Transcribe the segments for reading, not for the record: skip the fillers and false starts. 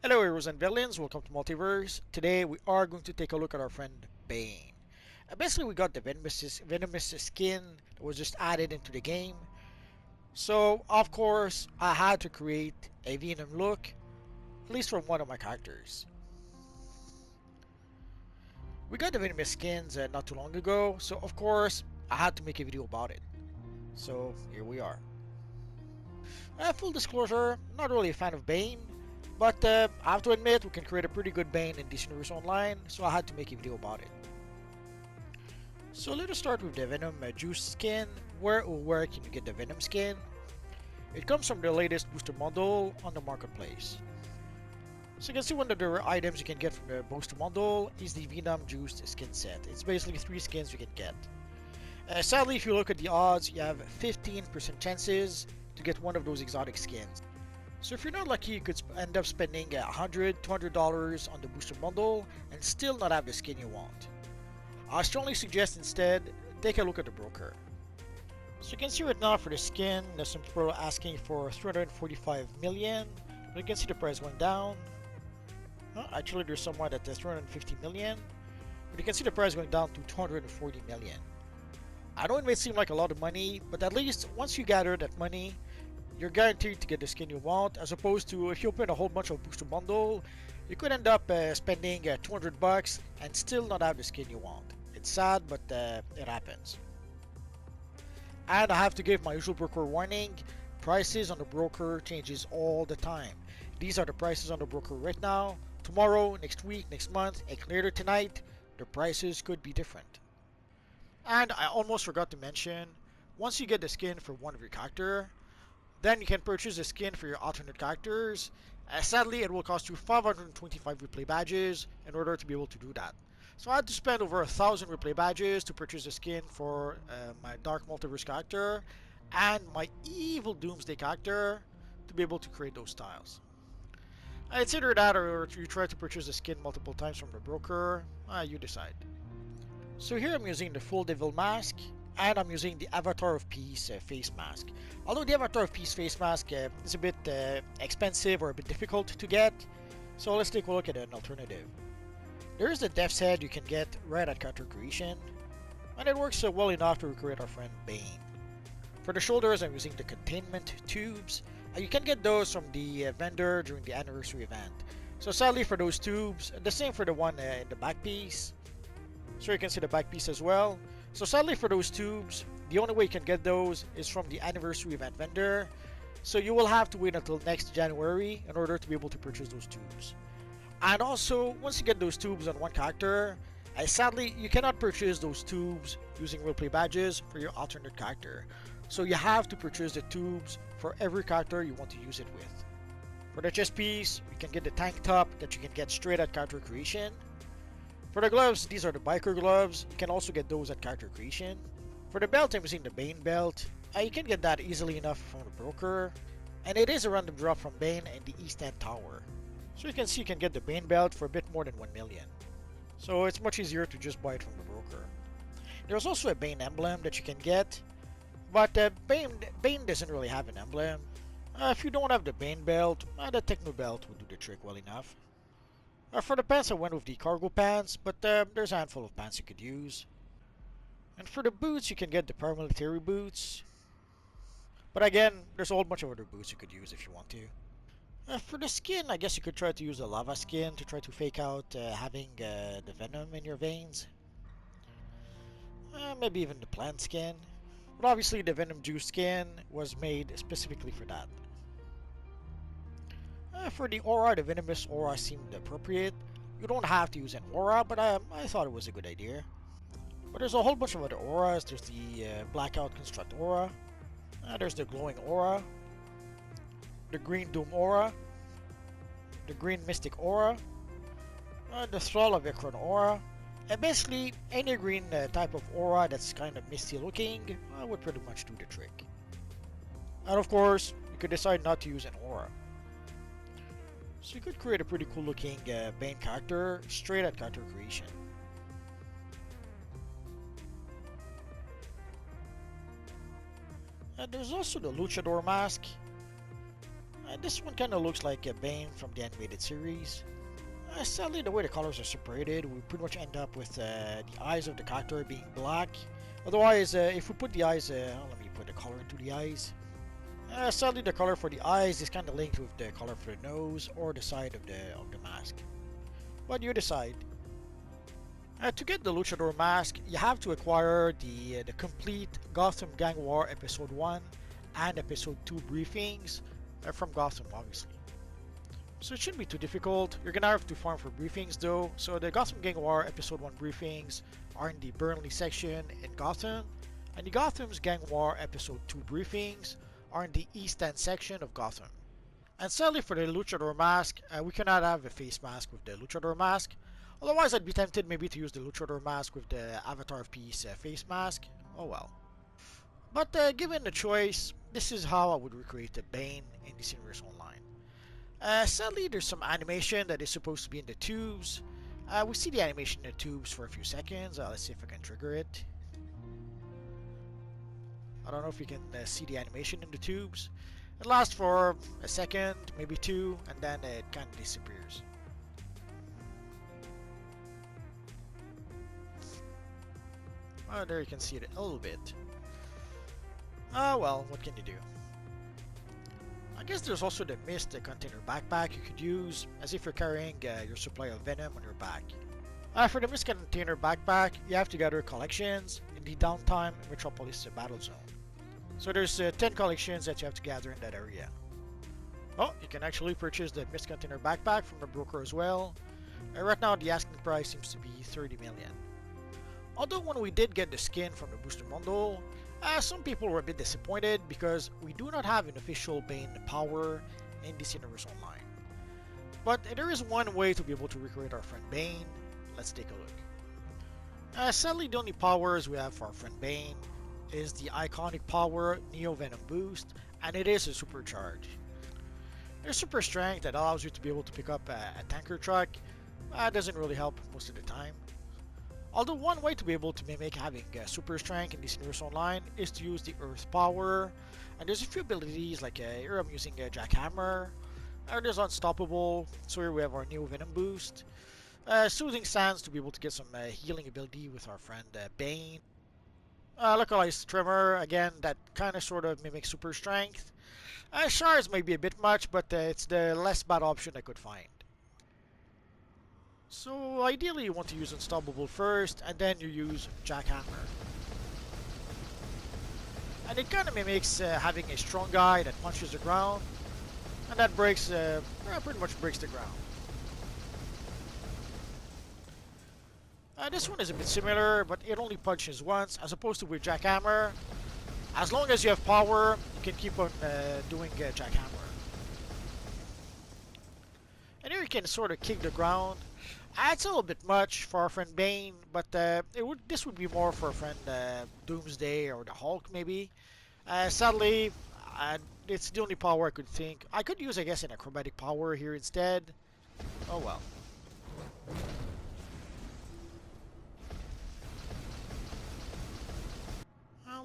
Hello heroes and villains, welcome to Multiverse. Today we are going to take a look at our friend Bane. Basically we got the Venomous skin that was just added into the game. So of course I had to create a Venom look, at least from one of my characters. We got the Venomous skins not too long ago, so of course I had to make a video about it. So here we are. Full disclosure, not really a fan of Bane, but I have to admit we can create a pretty good Bane in DCUO Online, so I had to make a video about it. So let us start with the Venom Juice skin. Where can you get the Venom skin? It comes from the latest booster bundle on the marketplace. So you can see one of the items you can get from the booster bundle is the Venom Juice skin set. It's basically 3 skins you can get. Sadly, if you look at the odds, you have 15% chances to get one of those exotic skins. So if you're not lucky, you could end up spending $100, $200 on the booster bundle and still not have the skin you want. I strongly suggest instead, take a look at the broker. So you can see right now for the skin, there's some people asking for 345 million, but you can see the price going down. Actually there's someone at 350 million, but you can see the price going down to 240 million. I know it may seem like a lot of money, but at least once you gather that money, you're guaranteed to get the skin you want, as opposed to if you open a whole bunch of booster bundle, you could end up spending 200 bucks and still not have the skin you want. It's sad, but it happens. And I have to give my usual broker warning, prices on the broker changes all the time. These are the prices on the broker right now. Tomorrow, next week, next month, and later tonight, the prices could be different. And I almost forgot to mention, once you get the skin for one of your character, then you can purchase a skin for your alternate characters. Sadly, it will cost you 525 replay badges in order to be able to do that. So I had to spend over 1,000 replay badges to purchase a skin for my Dark Multiverse character and my Evil Doomsday character to be able to create those styles. It's either that or you try to purchase a skin multiple times from the broker, you decide. So here I'm using the full devil mask, and I'm using the Avatar of Peace face mask. Although the Avatar of Peace face mask is a bit expensive or a bit difficult to get, so let's take a look at an alternative. There is the Death's Head you can get right at character creation, and it works well enough to recreate our friend Bane. For the shoulders I'm using the containment tubes, you can get those from the vendor during the anniversary event. So sadly for those tubes, the same for the one in the back piece, so you can see the back piece as well. So sadly for those tubes, the only way you can get those is from the anniversary event vendor. So you will have to wait until next January in order to be able to purchase those tubes. And also, once you get those tubes on one character, sadly you cannot purchase those tubes using roleplay badges for your alternate character. So you have to purchase the tubes for every character you want to use it with. For the chest piece, you can get the tank top that you can get straight at character creation. For the gloves, these are the biker gloves. You can also get those at character creation. For the belt, I'm using the Bane belt. You can get that easily enough from the broker. And it is a random drop from Bane in the East End Tower. So you can see you can get the Bane belt for a bit more than 1 million. So it's much easier to just buy it from the broker. There's also a Bane emblem that you can get. But Bane doesn't really have an emblem. If you don't have the Bane belt, the Techno belt will do the trick well enough. For the pants I went with the cargo pants, but there's a handful of pants you could use. And for the boots you can get the paramilitary boots. But again, there's a whole bunch of other boots you could use if you want to. For the skin, I guess you could try to use the lava skin to try to fake out having the venom in your veins. Maybe even the plant skin. But obviously the venom juice skin was made specifically for that. For the aura, the venomous aura seemed appropriate. You don't have to use an aura, but I thought it was a good idea. But there's a whole bunch of other auras. There's the blackout construct aura. There's the glowing aura. The green doom aura. The green mystic aura. The thrall of Ikron aura. And basically, any green type of aura that's kind of misty looking would pretty much do the trick. And of course, you could decide not to use an aura. So you could create a pretty cool looking Bane character straight at character creation. And there's also the Luchador mask. This one kind of looks like a Bane from the animated series. Sadly, the way the colors are separated, we pretty much end up with the eyes of the character being black. Otherwise, if we put the eyes, let me put the color into the eyes. Sadly, the color for the eyes is kind of linked with the color for the nose or the side of the mask. But you decide. To get the Luchador mask, you have to acquire the complete Gotham Gang War Episode 1 and Episode 2 briefings from Gotham, obviously. So it shouldn't be too difficult. You're gonna have to farm for briefings though. So the Gotham Gang War Episode 1 briefings are in the Burnley section in Gotham, and the Gotham's Gang War Episode 2 briefings are in the East End section of Gotham. And sadly for the Luchador mask, we cannot have a face mask with the Luchador mask. Otherwise, I'd be tempted maybe to use the Luchador mask with the Avatar of Peace face mask. Oh well. But given the choice, this is how I would recreate the Bane in DC Universe Online. Sadly, there's some animation that is supposed to be in the tubes. We see the animation in the tubes for a few seconds. Let's see if I can trigger it. I don't know if you can see the animation in the tubes. It lasts for a second, maybe two, and then it kind of disappears. There you can see it a little bit. Well, what can you do? I guess there's also the mist container backpack you could use, as if you're carrying your supply of venom on your back. For the mist container backpack, you have to gather collections in the downtime Metropolis battle zone. So there's 10 collections that you have to gather in that area. Oh, you can actually purchase the mist container backpack from the broker as well. Right now the asking price seems to be 30 million. Although when we did get the skin from the booster bundle, some people were a bit disappointed because we do not have an official Bane power in DC Universe Online. But there is one way to be able to recreate our friend Bane. Let's take a look. Sadly, the only powers we have for our friend Bane is the iconic power Neo Venom Boost, and it is a supercharge. There's super strength that allows you to be able to pick up a tanker truck. Doesn't really help most of the time. Although one way to be able to mimic having super strength in DC Universe Online is to use the Earth power, and there's a few abilities like here I'm using a Jackhammer, there's Unstoppable, so here we have our Neo Venom Boost, Soothing Sands to be able to get some healing ability with our friend Bane, Localized Tremor, again that kind of sort of mimics super strength. Shards may be a bit much, but it's the less bad option I could find. So ideally you want to use Unstoppable first, and then you use Jackhammer. And it kind of mimics having a strong guy that punches the ground, and that breaks, pretty much breaks the ground. This one is a bit similar, but it only punches once, as opposed to with Jackhammer. As long as you have power, you can keep on doing Jackhammer. And here you can sort of kick the ground. It's a little bit much for our friend Bane, but this would be more for our friend Doomsday or the Hulk maybe. Sadly, it's the only power I could think. I could use, I guess, an acrobatic power here instead. Oh well.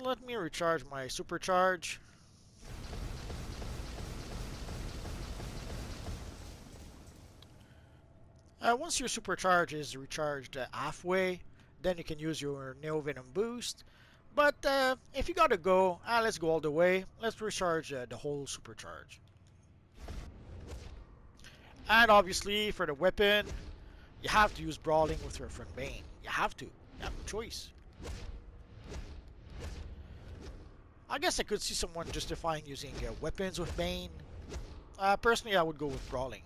Let me recharge my supercharge. Once your supercharge is recharged halfway, then you can use your Neo Venom boost. But if you gotta go, let's go all the way. Let's recharge the whole supercharge. And obviously, for the weapon, you have to use Brawling with your friend Bane. You have to. You have no choice. I guess I could see someone justifying using weapons with Bane. Personally, I would go with Brawling.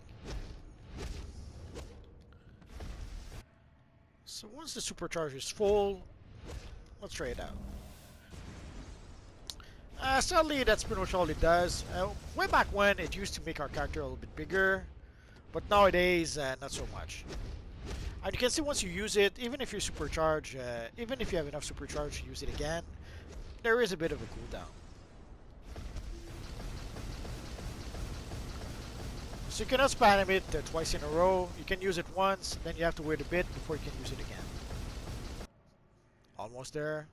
So once the supercharge is full, let's try it out. Sadly, that's pretty much all it does. Way back when, it used to make our character a little bit bigger, but nowadays, not so much. And you can see once you use it, even if you supercharge, even if you have enough supercharge to use it again, there is a bit of a cooldown. So you cannot spam it twice in a row. You can use it once, then you have to wait a bit before you can use it again. Almost there.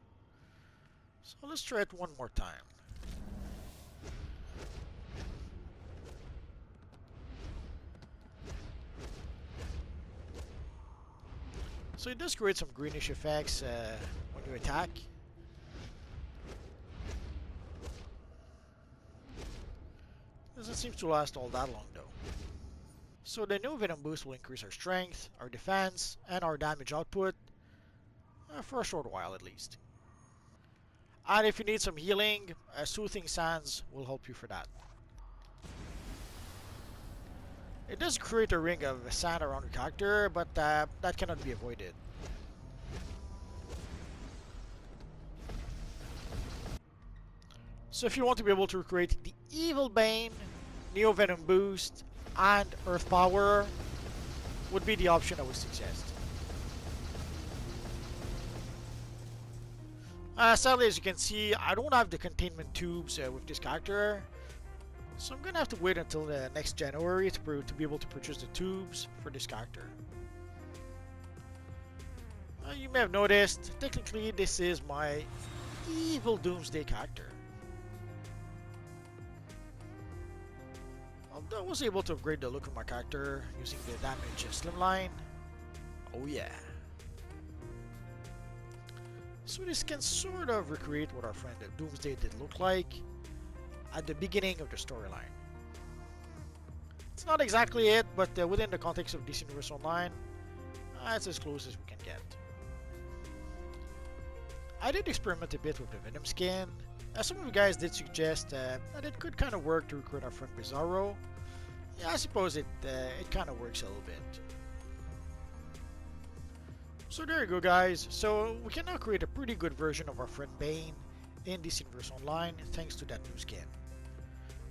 So let's try it one more time. So it does create some greenish effects when you attack. Doesn't seem to last all that long though. So the new Venom boost will increase our strength, our defense, and our damage output for a short while at least. And if you need some healing, Soothing Sands will help you for that. It does create a ring of sand around your character, but that cannot be avoided. So if you want to be able to recreate the Evil Bane, Neo Venom Boost, and Earth Power, would be the option I would suggest. Sadly, as you can see, I don't have the containment tubes with this character, so I'm gonna have to wait until next January to be able to purchase the tubes for this character. You may have noticed, technically this is my evil Doomsday character. I was able to upgrade the look of my character using the damage slimline. Oh yeah. So this can sort of recreate what our friend Doomsday did look like at the beginning of the storyline. It's not exactly it, but within the context of DC Universe Online, it's as close as we can get. I did experiment a bit with the Venom skin. Some of you guys did suggest that it could kind of work to recruit our friend Bizarro. Yeah, I suppose it kind of works a little bit. So there you go, guys. So we can now create a pretty good version of our friend Bane in DC Universe Online thanks to that new skin.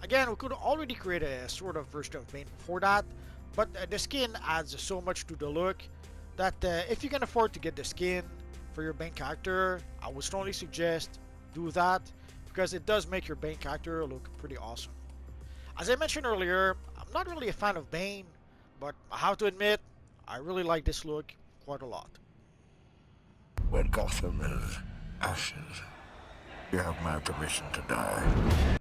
Again, we could already create a sort of version of Bane before that, but the skin adds so much to the look that if you can afford to get the skin for your Bane character, I would strongly suggest do that because it does make your Bane character look pretty awesome. As I mentioned earlier, I'm not really a fan of Bane, but I have to admit, I really like this look quite a lot. When Gotham is ashes, you have my permission to die.